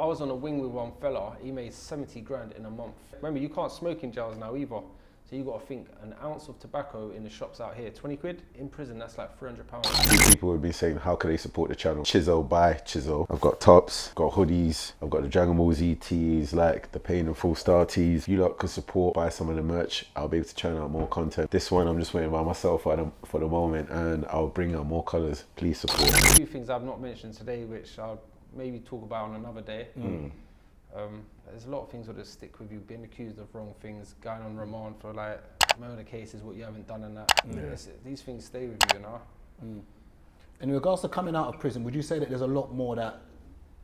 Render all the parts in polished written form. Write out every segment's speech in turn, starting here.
was on a wing with one fella, he made 70 grand in a month. Remember, you can't smoke in jails now either. So you got to think, an ounce of tobacco in the shops out here, 20 quid. In prison, that's like £300. People would be saying, how can they support the channel? Chiso, buy Chiso. I've got tops, got hoodies, I've got the Dragon Ball Z tees, like the Pain and Full Star tees. You lot could support, buy some of the merch. I'll be able to churn out more content. This one, I'm just waiting by myself for the moment, and I'll bring out more colours. Please support. A few things I've not mentioned today, which I'll maybe talk about on another day. There's a lot of things that just stick with you, being accused of wrong things, going on remand for like murder cases, what you haven't done and that. These things stay with you, you know. In regards to coming out of prison, would you say that there's a lot more that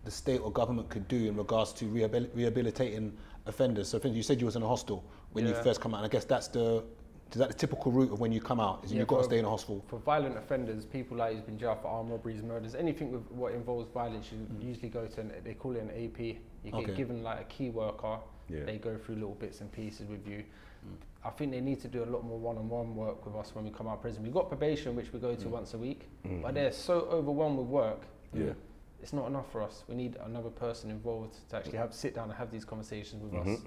the state or government could do in regards to rehabilitating offenders? So you said you was in a hostel when you first come out, and I guess is that the typical route of when you come out, is you've got to stay in a hostel? For violent offenders, people like who's been jailed for armed robberies, murders, anything with what involves violence, you usually go to, they call it an AP. You get given like a key worker, they go through little bits and pieces with you. I think they need to do a lot more one-on-one work with us when we come out of prison. We've got probation, which we go to once a week, but they're so overwhelmed with work, it's not enough for us. We need another person involved to actually sit down and have these conversations with us.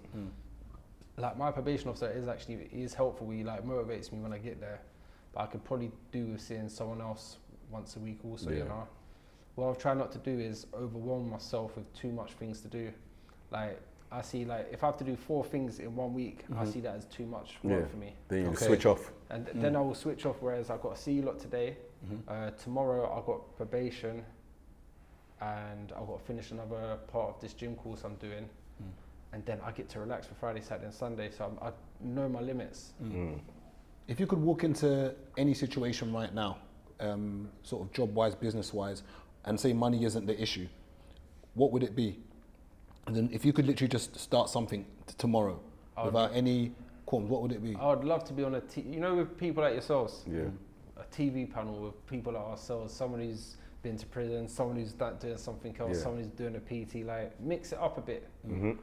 Like my probation officer is helpful. He like motivates me when I get there, but I could probably do with seeing someone else once a week also. You know, what I've tried not to do is overwhelm myself with too much things to do. Like I see, like if I have to do 4 things in 1 week, I see that as too much work for me. Then you switch off, and then I will switch off. Whereas I've got to see you lot today. Tomorrow I've got probation, and I've got to finish another part of this gym course I'm doing. And then I get to relax for Friday, Saturday and Sunday, so I know my limits. If you could walk into any situation right now, sort of job-wise, business-wise, and say money isn't the issue, what would it be? And then if you could literally just start something tomorrow without any qualms, what would it be? I would love to be on with people like yourselves, a TV panel with people like ourselves, someone who's been to prison, someone who's doing something else, someone who's doing a PT, like mix it up a bit.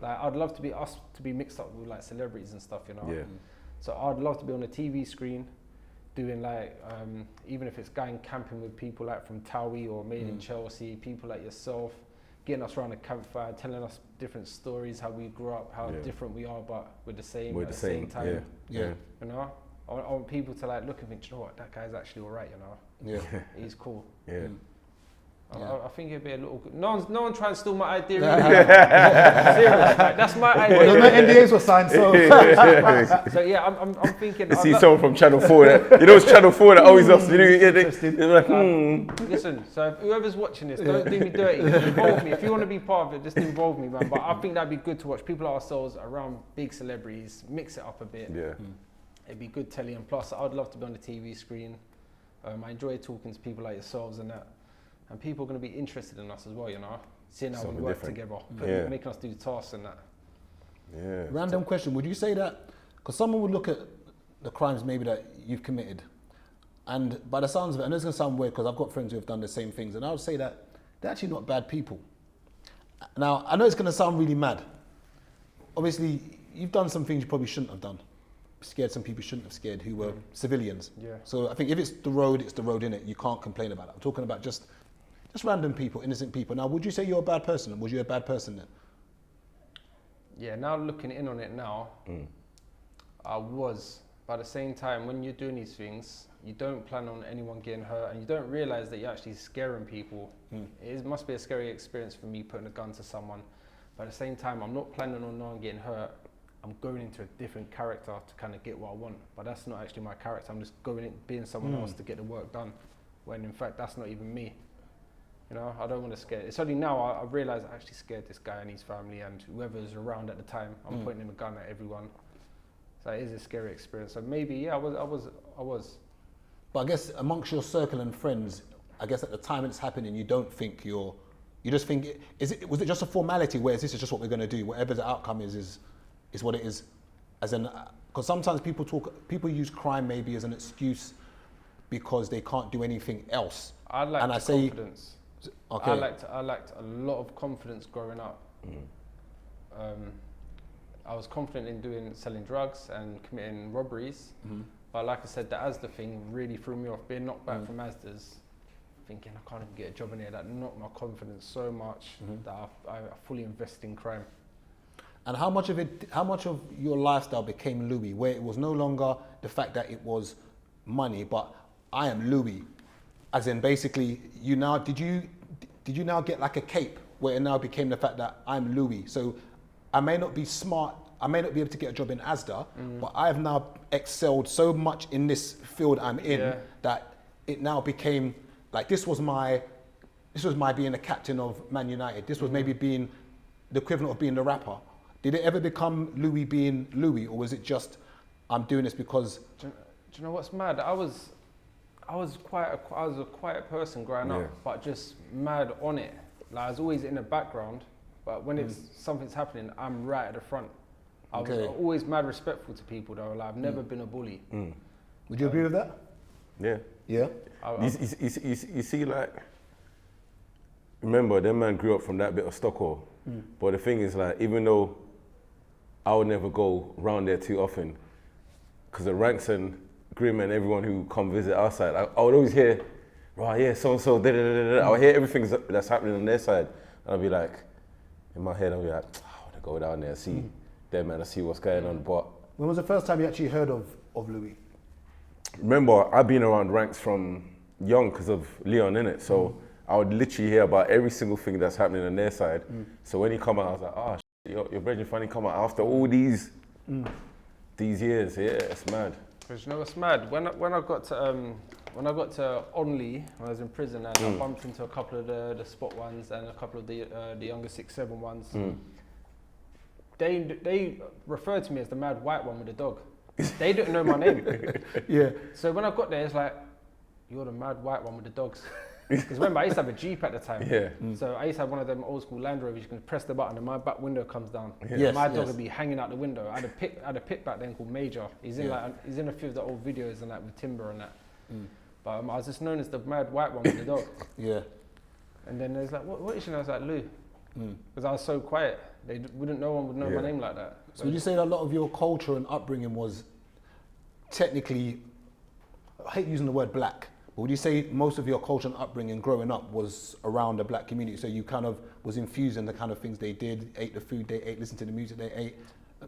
Like I'd love to be mixed up with like celebrities and stuff, you know. So I'd love to be on a TV screen doing like even if it's going camping with people like from Towie or Made in Chelsea, people like yourself, getting us around a campfire, telling us different stories, how we grew up, how different we are, but we're the same at the same time. You know, I want people to like look and think, you know what, that guy's actually all right, you know. He's cool. I think it'd be a little good. No one trying to steal my idea. Serious, like, that's my idea. Well, no NDAs were signed, so. So yeah, I'm thinking. You see someone from Channel 4, you know it's Channel 4 that always us, they're like, Listen, so whoever's watching this, don't do me dirty, involve me. If you want to be part of it, just involve me, man. But I think that'd be good to watch people like ourselves around big celebrities, mix it up a bit. It'd be good telly, and plus I'd love to be on the TV screen. I enjoy talking to people like yourselves and that. And people are going to be interested in us as well, you know, seeing how we work together, making us do the tasks and that. Random question, would you say that, because someone would look at the crimes maybe that you've committed, and by the sounds of it, I know it's going to sound weird because I've got friends who have done the same things, and I would say that they're actually not bad people. Now, I know it's going to sound really mad. Obviously, you've done some things you probably shouldn't have done. Scared some people you shouldn't have scared who were civilians. So I think if it's the road, innit? You can't complain about it. I'm talking about just random people, innocent people. Now, would you say you're a bad person? Was you a bad person then? Yeah, now looking in on it now, I was. But at the same time, when you're doing these things, you don't plan on anyone getting hurt, and you don't realise that you're actually scaring people. It must be a scary experience for me putting a gun to someone. But at the same time, I'm not planning on no one getting hurt. I'm going into a different character to kind of get what I want. But that's not actually my character. I'm just going in, being someone else to get the work done, when in fact, that's not even me. You know, I don't want to scare. It's only now I realise I actually scared this guy and his family and whoever's around at the time. I'm pointing a gun at everyone. So it is a scary experience. So maybe, I was. But I guess amongst your circle and friends, I guess at the time it's happening, you don't think you just think, was it just a formality, whereas this is just what we're going to do? Whatever the outcome is what it is. As in, because sometimes people use crime maybe as an excuse because they can't do anything else. I like confidence. Okay. I lacked a lot of confidence growing up. I was confident in selling drugs and committing robberies, but like I said, the Asda thing really threw me off. Being knocked back from Asda's thinking I can't even get a job in here. That knocked my confidence so much that I fully invested in crime. And how much of your lifestyle became Louis, where it was no longer the fact that it was money, but I am Louis, as in basically did you now get like a cape where it now became the fact that I'm Louis? So I may not be smart, I may not be able to get a job in Asda, but I have now excelled so much in this field I'm in that it now became like this was my being a captain of Man United. This was maybe being the equivalent of being the rapper. Did it ever become Louis being Louis, or was it just I'm doing this because? Do you know what's mad? I was a quiet person growing up, but just mad on it. Like I was always in the background, but when something's happening, I'm right at the front. I was always mad respectful to people though. Like I've never been a bully. Would you agree with that? Yeah. Yeah. You see, like, remember, them man grew up from that bit of Stockholm. But the thing is, like, even though I would never go round there too often, because the ranks and Grim and everyone who come visit our side, I would always hear, right, yeah, so-and-so, da-da-da-da-da. I would hear everything that's happening on their side. And I'd be like, in my head, I'd be like, I want to go down there and see them, man, and see what's going on. But when was the first time you actually heard of Louis? Remember, I've been around ranks from young because of Leon, innit? So I would literally hear about every single thing that's happening on their side. So when he come out, I was like, oh, your brethren finally come out after all these years. Yeah, it's mad. Because you know what's mad? When I got to Onley, when I was in prison, and I bumped into a couple of the spot ones and a couple of the younger 6'7" ones. They referred to me as the mad white one with the dog. They didn't know my name. So when I got there, it's like, you're the mad white one with the dogs. Because remember, I used to have a Jeep at the time. So I used to have one of them old school Land Rovers. You can press the button and my back window comes down. My dog would be hanging out the window. I had a pit back then called Major. He's in he's in a few of the old videos and that with Timber and that. But I was just known as the mad white one with the dog. And then there's like, what is your name? I was like, Lou. Because I was so quiet. No one would know my name like that. So would you say that a lot of your culture and upbringing was technically, I hate using the word black, but would you say most of your culture and upbringing growing up was around the black community? So you kind of was infused in the kind of things they did, ate the food they ate, listened to the music they ate,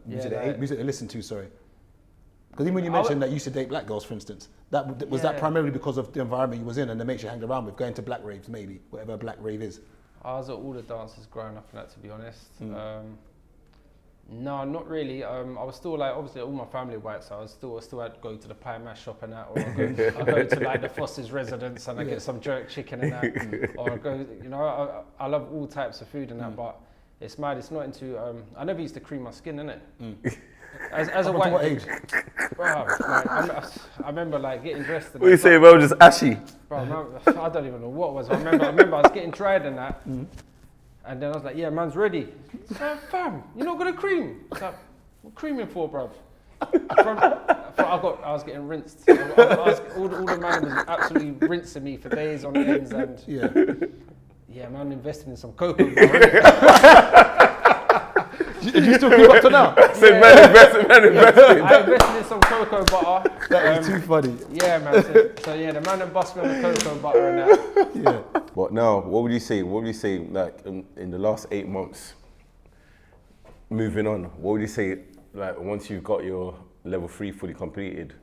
music they listened to, sorry. Because even when you mentioned that you used to date black girls, for instance, was that primarily because of the environment you was in and the mates you hanged around with, going to black raves maybe, whatever a black rave is? I was at all the dances growing up and that, to be honest. No, not really. I was still like, obviously all my family white, so I still had to go to the pie mash shop and that, or I go to like the Foster's residence and I get some jerk chicken and that, or I go, you know, I love all types of food and that, but it's mad, it's not into, I never used to cream my skin, innit? As a white, what age? Bro, like, I remember like getting dressed. What you say, bro? Just ashy. Bro, I don't even know what it was. I remember I was getting dried and that, and then I was like, "Yeah, man's ready." Fam, you're not gonna cream. I was like, "What creaming for, bro?" I was getting rinsed. All the man was absolutely rinsing me for days on ends, and yeah, man, investing in some cocoa. Did you still keep up to now? I said, man, investing. I invested in some cocoa butter. That is too funny. Yeah, man. So yeah, the man that bust me on the cocoa butter and that. But now, what would you say, like, in the last 8 months, moving on, what would you say, like, once you've got your level 3 fully completed,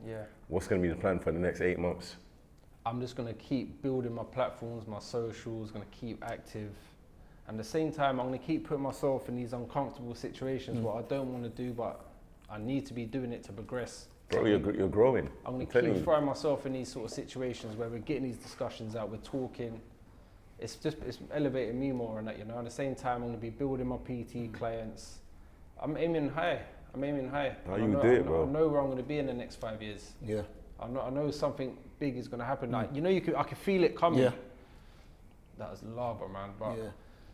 what's going to be the plan for the next 8 months? I'm just going to keep building my platforms, my socials, going to keep active. And at the same time, I'm going to keep putting myself in these uncomfortable situations what I don't want to do, but I need to be doing it to progress. Bro, you're growing. I'm going to keep throwing myself in these sort of situations where we're getting these discussions out, we're talking. It's elevating me more and that, you know. At the same time, I'm going to be building my PT clients. I'm aiming high. How you do it, bro? I know where I'm going to be in the next 5 years. Yeah. I know something big is going to happen. Like, you know, I can feel it coming. Yeah. That was lava, man. But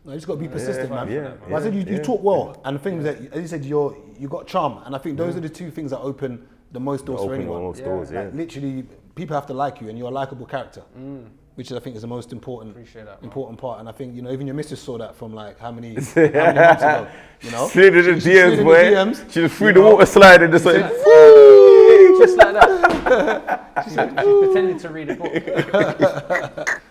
no, you just got to be persistent, man. Yeah, I said you talk well, and the thing is that, as you said, you got charm, and I think those are the two things that open the most doors for anyone. Doors, like, literally, people have to like you, and you're a likable character, which I think is the most important part. And I think, you know, even your missus saw that from like how many months ago, you know. Slid in the DMs, boy. She just threw the water slide and just like, just like that. She's pretending to read a book.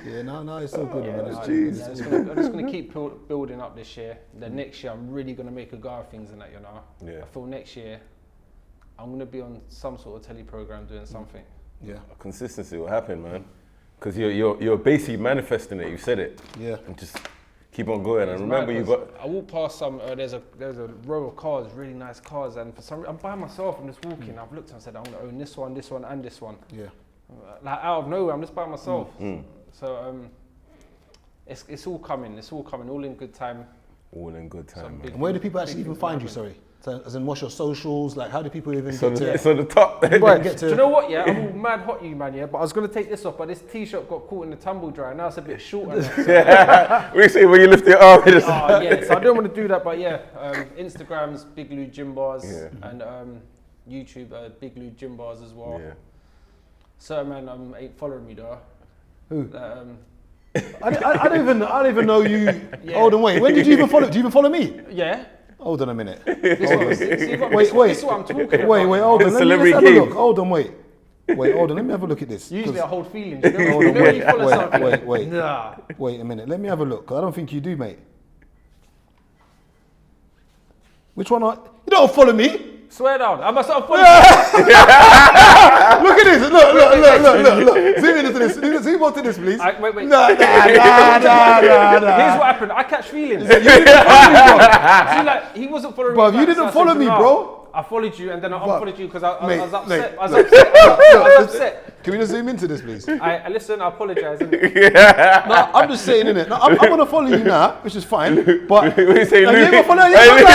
Yeah, no, it's all good. Yeah, Man. I'm just gonna keep building up this year. Then next year, I'm really gonna make a go of things and that, you know. Yeah. I feel next year, I'm gonna be on some sort of telly program doing something. Yeah. Consistency will happen, man. Because you're basically manifesting it. You said it. Yeah. And just keep on going. And remember, you got. I walk past some. There's a row of cars, really nice cars, and for some reason, I'm by myself. I'm just walking. I've looked and said, I want to own this one, and this one. Yeah. Like out of nowhere, I'm just by myself. So it's all coming. It's all coming. All in good time. All in good time. And where do people actually even find you? Sorry. So, as in, what's your socials? Like, how do people even It's get on to? the, it's on the top. Get to Do you know what? Yeah, I'm all mad hot, you man. Yeah, but I was gonna take this off, but this t-shirt got caught in the tumble dryer. Now it's a bit shorter. We see when you lift your arm. Yeah, so I don't want to do that, but yeah, Instagram's Big Lou Gym Bars, and YouTube Big Lou Gym Bars as well. Yeah. So man, ain't following me though. Who? I don't even know you. Yeah. Hold on, wait. When did you even follow? Do you even follow me? Yeah. Hold on a minute. Wait. This is what I'm talking about. Wait, hold on. Let me Celebrity have a game. look. Hold on, wait. Hold on. Let me have a look at this. Usually I hold feelings. You know, Hold on, when you follow something. wait. Nah. Wait a minute. Let me have a look. 'Cause I don't think you do, mate. Which one? You don't follow me. Swear down. I must have followed. Look at this. Look. Zoom into this. Zoom onto this, please. Wait. Nah. Here's what happened. I catch feelings. You didn't follow me, bro. See, like, he wasn't following me. Bro, back, you didn't follow me, bro. I followed you and then I unfollowed you because I Mate, was upset. mate, I was upset. Can we just zoom into this, please? I listen. I apologise. No, I'm just saying, innit? No, I'm going to follow you now, which is fine. But What you say, you Luke? ain't gonna follow, you ain't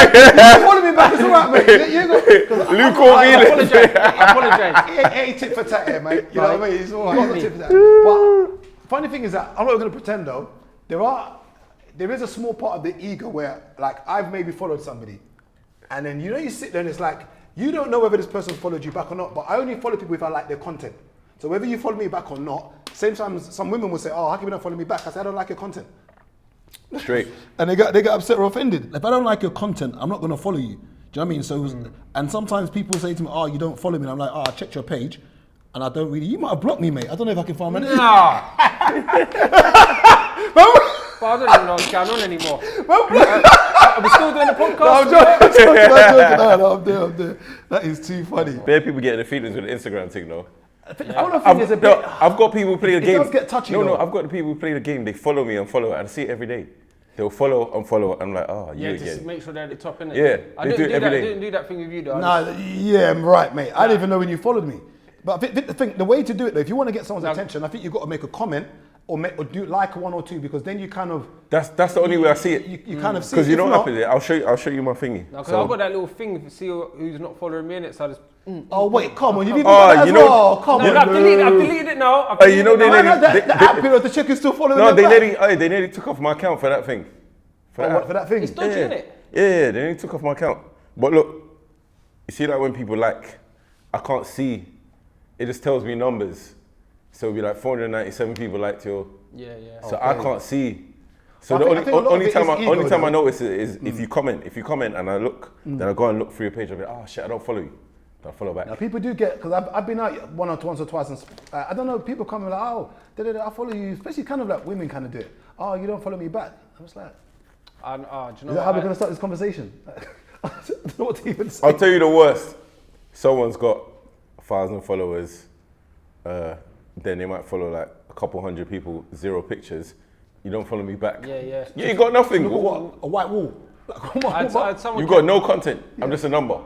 follow me back. It's all right, mate. Luke called me. I apologise. Ain't tit for tat here, mate. You know what I mean? It's all right. Got It's me. not tit for tat. But funny thing is that I'm not going to pretend though. There is a small part of the ego where, like, I've maybe followed somebody, and then you sit there and it's like you don't know whether this person followed you back or not. But I only follow people if I like their content. So whether you follow me back or not, same time some women will say, "Oh, how come you don't follow me back?" I say, "I don't like your content." Straight. And they get upset or offended. If I don't like your content, I'm not going to follow you. Do you know what I mean? So, and sometimes people say to me, "Oh, you don't follow me." And I'm like, "Oh, I checked your page, and I don't really." You might have blocked me, mate. I don't know if I can find my name. Nah. But I don't even know what's going on anymore. Are we still doing the podcast? No, I'm there. That is too funny. Bare people getting the feelings with the Instagram thing, though. I don't think there's a bit. I've got people play the It game. does get touchy, No, though. I've got the people who play the game. They follow me and follow, and I see it every day. They'll follow and follow. I'm like, oh, you Yeah, again. just make sure they're at the top, innit? Yeah, I they didn't do it every day. didn't do that thing with you, though. I'm right, mate. I didn't even know when you followed me. But the way to do it, though, if you want to get someone's attention, I think you've got to make a comment or do like one or two, because then you kind of. That's the only way I see it. You kind of see. Because you If know what not- happens. I'll show you my thingy. No, because I've got that little thing to see who's not following me in it, so I just. Oh wait, come on! You've even Oh, got that as you know- well. Come No, on! I've deleted it now. I've You know deleted it now. The app period, the chick is still following. No, them they back. nearly took off my account for that thing. For that thing. It's dodgy, Yeah. innit? Yeah, they nearly took off my account. But look, you see, like when people like, I can't see. It just tells me numbers. So it'll be like 497 people liked your. Yeah. So I can't see. So I the think a lot of only it time is ego, only time I though. notice it is if you comment. If you comment and I look, then I go and look through your page. I'll be like, oh shit, I don't follow you. I'll follow back. Now people do get, because I've been out once or twice, and I don't know, people come and like, oh, I follow you, especially kind of like women kind of do it. Oh, you don't follow me back. I was like, Do you know is that how we're going to start this conversation? I don't know what to even say. I'll tell you the worst. Someone's got 1,000 followers, then they might follow like a couple hundred people, 0 pictures. You don't follow me back. Yeah. You ain't got nothing. Look at what? A white wall. Like, I had someone You got no content. I'm just a number.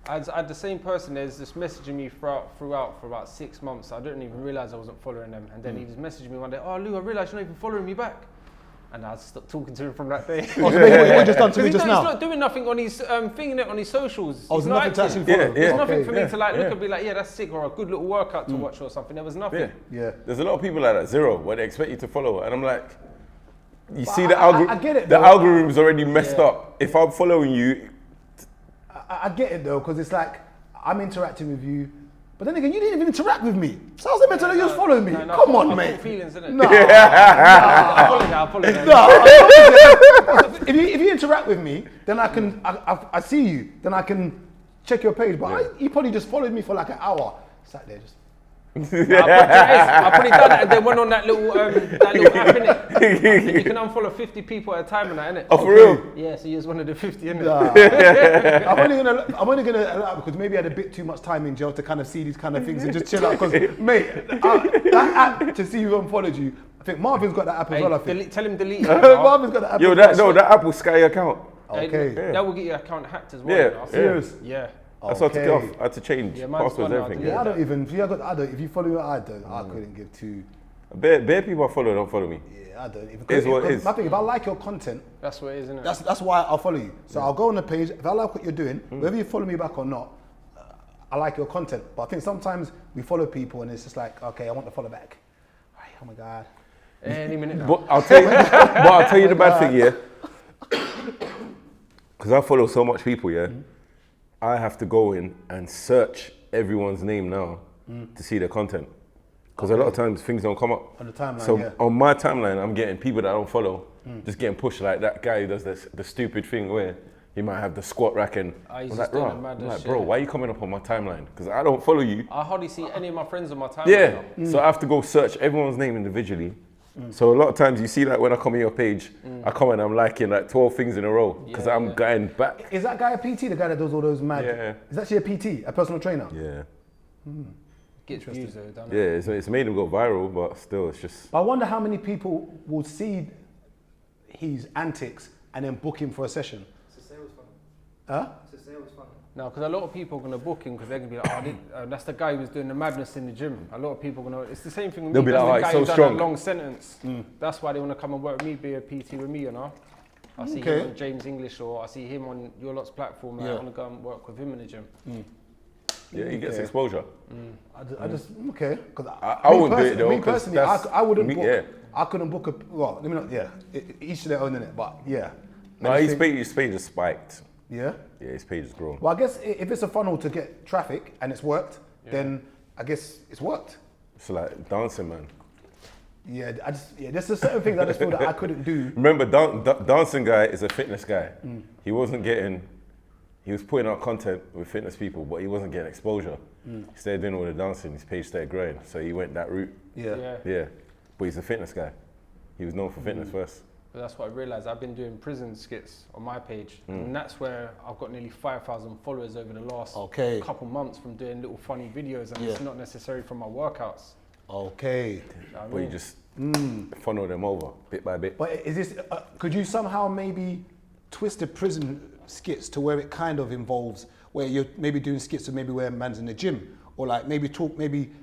I had the same person there's just messaging me throughout for about 6 months. I didn't even realise I wasn't following them. And then he just messaged me one day, oh Lou, I realised you're not even following me back. And I stopped talking to him from that day. Oh, so basically what you just done to me just He's now? not doing nothing on his thing on his socials. Oh, He's there's not nothing to active. actually follow. There's nothing for me Okay. to like look Yeah. and be like, yeah, that's sick, or a good little workout to watch or something. There was nothing. Yeah. There's a lot of people like that, 0, where they expect you to follow. And I'm like, you But see the I algorithm. get it, The though. algorithm's already messed up. If I'm following you, I get it though, because it's like, I'm interacting with you, but then again, you didn't even interact with me. So how's it meant to know you was following me? No, Come on, I mate. felt feelings, innit? No. I apologise. If you interact with me, then I see you, then I can check your page. But you probably just followed me for like an hour. Sat there just. I probably done that and then went on that little app, innit? You can unfollow 50 people at a time and that, innit? Oh, for real? Yeah, so you just one of the 50, innit? Nah. I'm only gonna allow it because maybe I had a bit too much time in jail to kind of see these kind of things and just chill out. Because mate, that app to see who unfollowed you. I think Marvin's got that app as well. I think. Tell him delete it. Marvin's got that app. Yo, that app will sky your account. Okay. That will get your account hacked as well. Yeah. Serious? Yeah. That's what I took it off. I had to change passwords, everything. Yeah, I don't even. If you follow me, I don't. I couldn't give two. Bare people I follow don't follow me. Yeah, I don't even. It's what it is. I think if I like your content, that's what it is, isn't it? That's why I'll follow you. So I'll go on the page. If I like what you're doing, whether you follow me back or not, I like your content. But I think sometimes we follow people and it's just like, okay, I want to follow back. Right, oh my God. Any minute now. But I'll tell you the bad thing, yeah. Because I follow so much people, yeah. I have to go in and search everyone's name now to see their content. Because a lot of times things don't come up. On the timeline, so on my timeline, I'm getting people that I don't follow, just getting pushed like that guy who does the stupid thing where he might have the squat rack and I'm like, bro, why are you coming up on my timeline? Because I don't follow you. I hardly see any of my friends on my timeline. Yeah, so I have to go search everyone's name individually. So a lot of times you see like when I come on your page, I come and I'm liking like 12 things in a row because I'm going back. Is that guy a PT, the guy that does all those mad? Yeah. Is actually a PT, a personal trainer? Yeah. Gets views though, doesn't it? Yeah, it's made him go viral, but still it's just... I wonder how many people will see his antics and then book him for a session. It's a sales funnel. Huh? It's a sales funnel. No, because a lot of people are going to book him because they're going to be like, that's the guy who was doing the madness in the gym. A lot of people are going to, it's the same thing with They'll me. be like, That's the it's guy so who's done strong. that long sentence. That's why they want to come and work with me, be a PT with me, you know. I see him on James English or I see him on your lot's platform and I want to go and work with him in the gym. Yeah, he gets exposure. I just, okay. Because I wouldn't do it though. Me personally, I wouldn't book. Yeah. I couldn't book a, well, let me not, each to their own, innit? But yeah. No, his page is spiked. Yeah? Yeah, his page has grown. Well, I guess if it's a funnel to get traffic and it's worked, then I guess it's worked. It's like dancing, man. Yeah, there's a certain things I just feel that I couldn't do. Remember, dancing guy is a fitness guy. He was putting out content with fitness people, but he wasn't getting exposure. He started doing all the dancing, his page started growing, so he went that route. Yeah. But he's a fitness guy. He was known for fitness first. But that's what I realised. I've been doing prison skits on my page, and that's where I've got nearly 5,000 followers over the last couple months from doing little funny videos, and it's not necessarily from my workouts. Okay. But you just funnel them over bit by bit. But is this, could you somehow maybe twist the prison skits to where it kind of involves, where you're maybe doing skits of maybe where a man's in the gym, or like maybe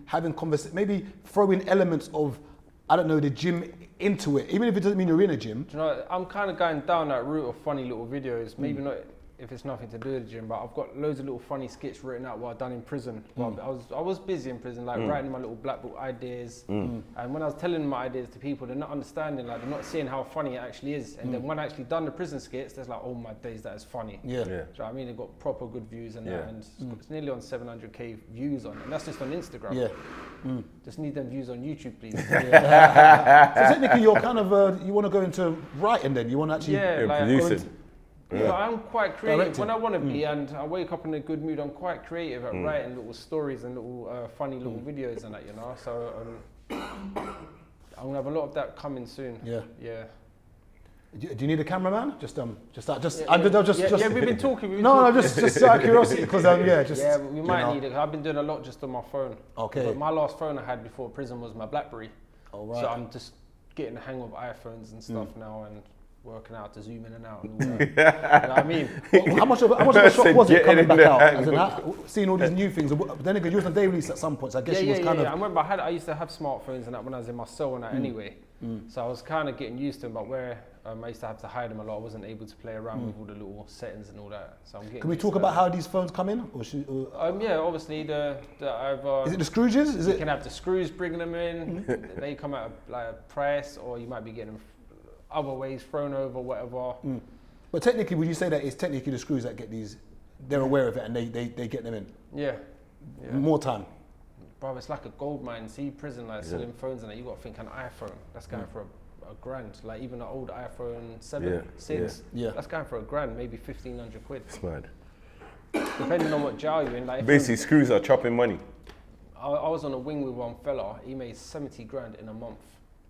having conversation, maybe throwing elements of, I don't know, the gym into it, even if it doesn't mean you're in a gym. Do you know, I'm kind of going down that route of funny little videos, maybe not if it's nothing to do with the gym, but I've got loads of little funny skits written out what I've done in prison. Well, I was busy in prison, like writing my little black book ideas, and when I was telling my ideas to people, they're not understanding, like they're not seeing how funny it actually is, and then when I actually done the prison skits, there's like, oh my days, that is funny. Do you know what I mean? They've got proper good views and that, and it's nearly on 700k views on it, and that's just on Instagram. Just need them views on YouTube, please. So technically, you're kind of you want to go into writing then. You want to actually producing. I'm quite creative Directing. when I want to be, and I wake up in a good mood. I'm quite creative at writing little stories and little funny little videos and that, you know. So I'm gonna have a lot of that coming soon. Yeah. Do you need a cameraman? Just we've been talking. Just out of curiosity, because we might need it. I've been doing a lot just on my phone. Okay. But my last phone I had before prison was my BlackBerry. Oh, right. So I'm just getting the hang of iPhones and stuff now, and working out to zoom in and out. And all that. You know what I mean? Well, how much of a shock was it coming back out? As in, seeing all these new things. Then again, you was on day release at some points. I guess you was kind of. I remember I used to have smartphones and that when I was in my cell and that anyway. So I was kind of getting used to them, but where I used to have to hide them a lot, I wasn't able to play around with all the little settings and all that. So I'm getting. Can we talk about how these phones come in? Yeah, obviously the either. Is it the screwges? You can have the screws bringing them in. They come at a price, or you might be getting them other ways thrown over, whatever. But technically, would you say that it's technically the screws that get these? They're aware of it and they get them in. Yeah. More time. Bro, it's like a gold mine. See, prison, like selling phones and that. You got to think an iPhone that's going for a grand. Like even an old iPhone 7, 6, that's going for a grand, maybe 1,500 quid. It's mad. Depending on what jar you're in. Like basically, screws are chopping money. I was on a wing with one fella. He made 70 grand in a month.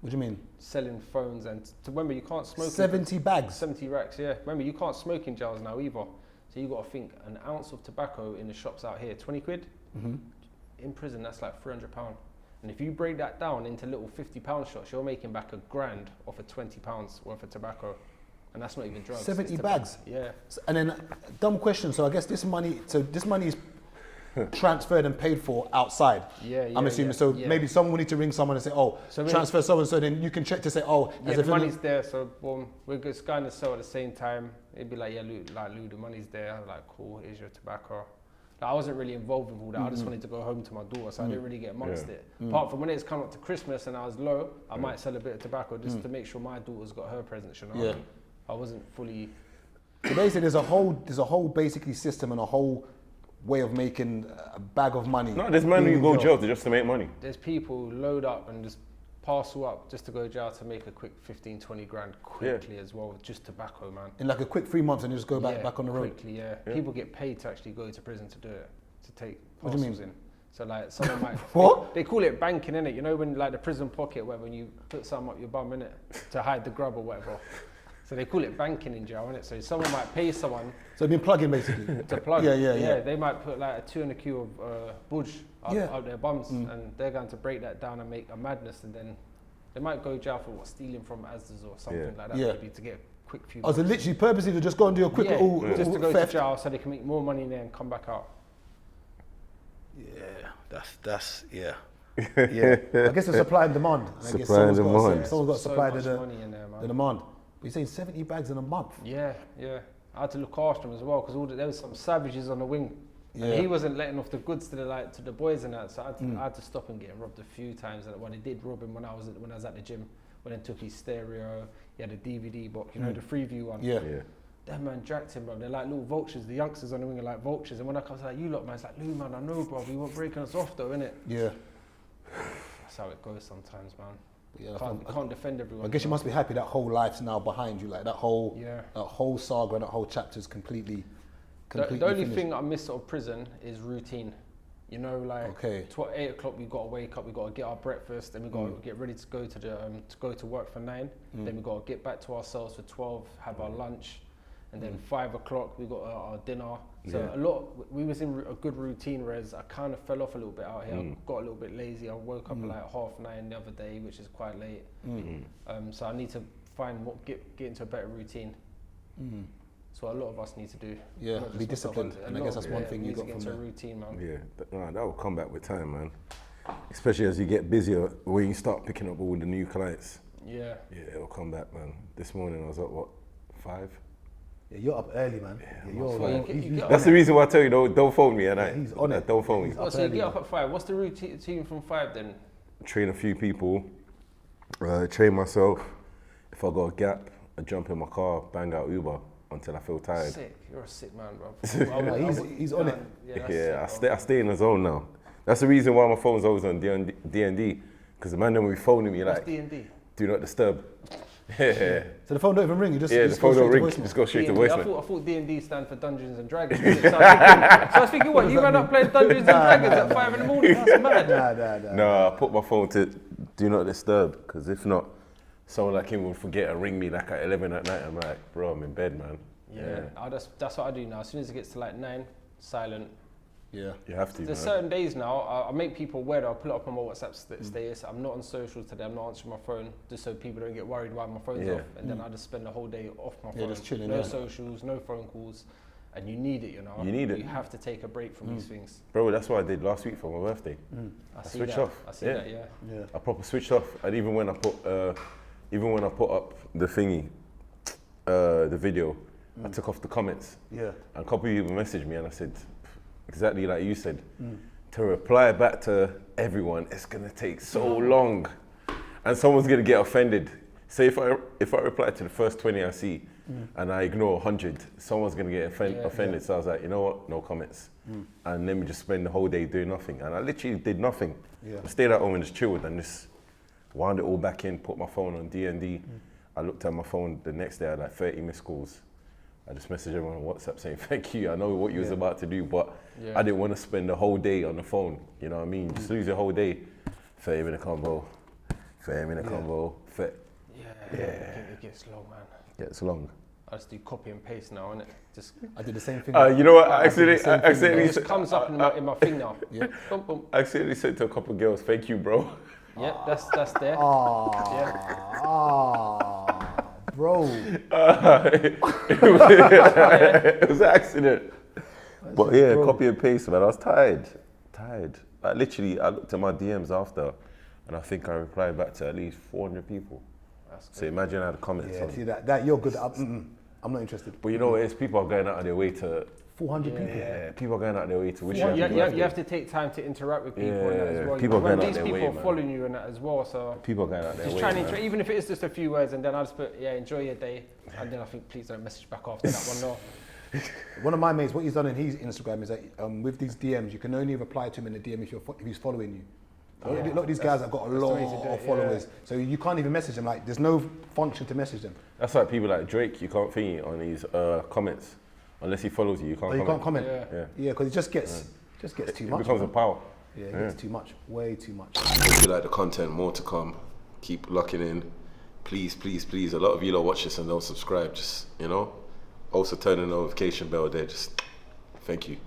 What do you mean? Selling phones and remember you can't smoke. 70 bags. 70 racks, yeah. Remember you can't smoke in jails now either. So you got to think an ounce of tobacco in the shops out here, 20 quid. Mm-hmm. In prison, that's like £300. And if you break that down into little £50 shots, you're making back £1,000 off of £20 worth of tobacco. And that's not even drugs. 70 bags? Yeah. And then, dumb question, so I guess this money is transferred and paid for outside. Yeah, I'm assuming. Yeah, so yeah. maybe someone will need to ring someone and say, oh, so transfer someone, so then you can check to say, oh, yeah, the money's there, so boom, we're just going to sell at the same time. It'd be like, yeah, Lou, the money's there. I'm like, cool, here's your tobacco. Like, I wasn't really involved with all that. I just wanted to go home to my daughter, so I didn't really get amongst it. Apart from when it's come up to Christmas and I was low, I might sell a bit of tobacco just to make sure my daughter's got her presents, you know? Yeah. I wasn't fully... So basically there's a whole basically system and a whole way of making a bag of money. No, there's men who go jail just to make money. There's people who load up and just parcel up just to go jail to make a quick 15, 20 grand quickly as well, just tobacco, man. In like a quick 3 months and you just go back on the road? Quickly, yeah. People get paid to actually go to prison to do it, to take parcels in. So like someone might... What? They call it banking, innit? You know when like the prison pocket, where when you put something up your bum, innit? To hide the grub or whatever. So they call it banking in jail, innit? So someone might pay someone... So they've been plugging basically? To plug. Yeah. They might put like a 200 Q of budge up their bums and they're going to break that down and make a madness, and then they might go jail for stealing from Asda's or something like that, maybe to get a quick few... Oh, so literally purposely to just go and do a quick little just to go theft. to jail so they can make more money in there and come back out. Yeah, that's yeah. I guess the supply and demand. Supply and demand. Someone's got supply money in there, man. the demand. But you're saying 70 bags in a month? Yeah. I had to look after him as well because there was some savages on the wing. Yeah. And he wasn't letting off the goods to the boys and that, so I had to stop him getting robbed a few times. And when they did rob him when I was at the gym, when they took his stereo, he had a DVD box, you know, the Freeview one. Yeah. That man jacked him, bro. They're like little vultures. The youngsters on the wing are like vultures. And when I come to like, you lot, man, it's like, Lou, man, I know, bro. We weren't breaking us off, though, innit? Yeah. That's how it goes sometimes, man. Yeah, can't defend everyone. I guess you must be happy that whole life's now behind you, like that whole saga, that whole chapter's completely the only finished. thing I miss out of prison is routine. You know, like 8 o'clock, we got to wake up, we got to get our breakfast, then we got to get ready to go to work for 9. Then we got to get back to ourselves for 12, have our lunch, and then 5 o'clock we got our dinner. So we was in a good routine, whereas I kind of fell off a little bit out here. I got a little bit lazy. I woke up at like 9:30 the other day, which is quite late. So I need to get into a better routine. So a lot of us need to do. Yeah, be disciplined. And I guess that's one thing you got from there. there. Routine, man. Yeah, that will come back with time, man. Especially as you get busier, when you start picking up all the new clients. Yeah, it'll come back, man. This morning I was up, 5? Yeah, you're up early, man. That's the reason why I tell you, don't phone me at night. He's on it. Don't phone me. So you get up at 5. What's the routine from 5 then? Train a few people, train myself. If I got a gap, I jump in my car, bang out Uber until I feel tired. Sick. You're a sick man, bro. He's on it. I stay in the zone now. That's the reason why my phone's always on D&D, because the man then will be phoning me like, D&D? Do not disturb. So the phone don't even ring. The phone don't ring. Just go straight to voicemail. I thought D&D stand for Dungeons and Dragons. So I was thinking, what? You ran up playing Dungeons and Dragons at 5 in the morning? That's mad. No, I put my phone to do not disturb, because if not, someone like him will forget and ring me like at 11 at night. I'm like, bro, I'm in bed, man. Yeah. That's what I do now. As soon as it gets to like 9, silent. Yeah. You have to. There's certain days now, I make people aware that I'll put it up on my WhatsApp status. I'm not on socials today, I'm not answering my phone, just so people don't get worried why my phone's off. And then I just spend the whole day off my phone. Just chilling. No socials, no phone calls. And you need it, you know. You need it. You have to take a break from these things. Bro, that's what I did last week for my birthday. I switched off. I see that, yeah. I proper switched off. And even when I put up the thingy, the video, I took off the comments. Yeah. And a couple of people messaged me and I said, exactly like you said, to reply back to everyone, it's gonna take so long, and someone's gonna get offended. Say if I reply to the first 20 I see, and I ignore 100, someone's gonna get offended. So I was like, you know what, no comments, and let me just spend the whole day doing nothing. And I literally did nothing. I stayed at home and just chilled and just wound it all back in, put my phone on D&D. I looked at my phone the next day, I had like 30 missed calls. I just messaged everyone on WhatsApp saying thank you. I know what you was about to do, but I didn't want to spend the whole day on the phone. You know what I mean? Just lose your whole day. 30-minute convo, 30-minute convo. Yeah. It gets long, man. Gets long. I just do copy and paste now, innit? Just I did the same thing. you know what? I it accidentally just comes up in my thing now. Yeah. Boom, boom. I accidentally said to a couple of girls, thank you, bro. Yeah, that's there. Bro. It was an accident. But yeah, copy and paste, man. I was tired. Like literally, I looked at my DMs after, and I think I replied back to at least 400 people. So imagine how the comments. Yeah, see that you're good. I'm not interested. But you know what it is? People are going out of their way to. 400 people. Yeah, people are going out of their way to wish you. You have to take time to interact with people and that as well. People when going out these their people way, are man. following you and that as well, so people are going out their just way. try and even if it is just a few words, and then I just put enjoy your day, and then I think please don't message back after that one. No. One of my mates, what he's done in his Instagram is that with these DMs, you can only reply to him in the DM if he's following you. A lot of these guys have got a lot of followers, so you can't even message them. Like, there's no function to message them. That's like people like Drake. You can't think on his comments unless he follows you. You can't. You can't comment. Yeah, because it just gets too much. It becomes a power. Yeah, it gets too much, way too much. If you like the content, more to come. Keep locking in. Please. A lot of you lot watch this and don't subscribe. Just also turn the notification bell there. Just thank you.